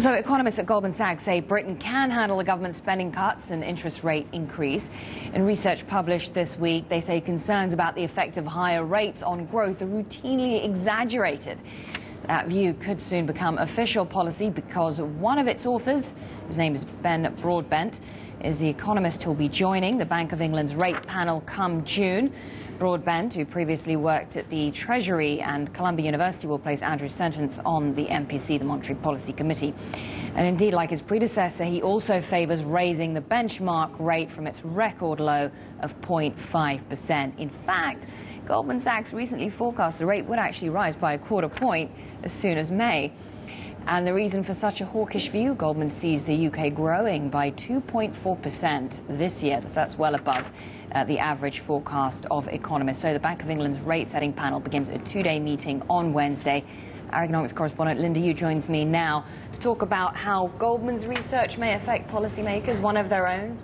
So economists at Goldman Sachs say Britain can handle the government spending cuts and interest rate increase. In research published this week, they say concerns about the effect of higher rates on growth are routinely exaggerated. That view could soon become official policy because one of its authors, his name is Ben Broadbent, is the economist who will be joining the Bank of England's rate panel come June. Broadbent, who previously worked at the Treasury and Columbia University, will place Andrew Sentance on the MPC, the Monetary Policy Committee. And indeed, like his predecessor, he also favours raising the benchmark rate from its record low of 0.5%. In fact, Goldman Sachs recently forecast the rate would actually rise by a quarter point as soon as May. And the reason for such a hawkish view, Goldman sees the UK growing by 2.4% this year. That's well above the average forecast of economists. So the Bank of England's rate-setting panel begins a two-day meeting on Wednesday. Our economics correspondent Linda Yueh joins me now to talk about how Goldman's research may affect policymakers, one of their own.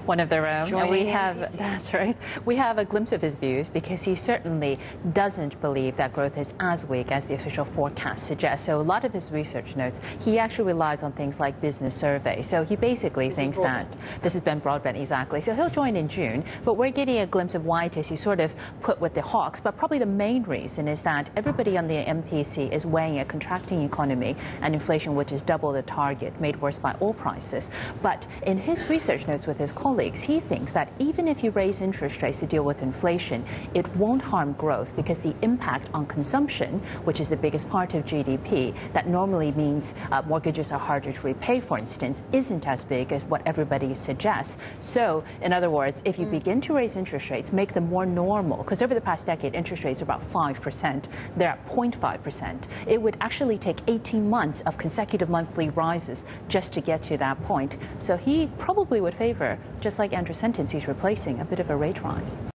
One of their own. That's right. We have a glimpse of his views because he certainly doesn't believe that growth is as weak as the official forecast suggests. So a lot of his research notes, he actually relies on things like business surveys. So he basically thinks that this is Ben Broadbent, exactly. So he'll join in June, but we're getting a glimpse of why it is he's sort of put with the hawks. But probably the main reason is that everybody on the MPC is weighing a contracting economy and inflation, which is double the target, made worse by oil prices. But in his research notes with his colleagues, he thinks that even if you raise interest rates to deal with inflation, it won't harm growth because the impact on consumption, which is the biggest part of GDP, that normally means mortgages are harder to repay, for instance, isn't as big as what everybody suggests. So, in other words, if you begin to raise interest rates, make them more normal, because over the past decade, interest rates are about 5%. They're at 0.5%. It would actually take 18 months of consecutive monthly rises just to get to that point. So he probably would favor, just like Andrew Sentance, he's replacing a bit of a rate rise.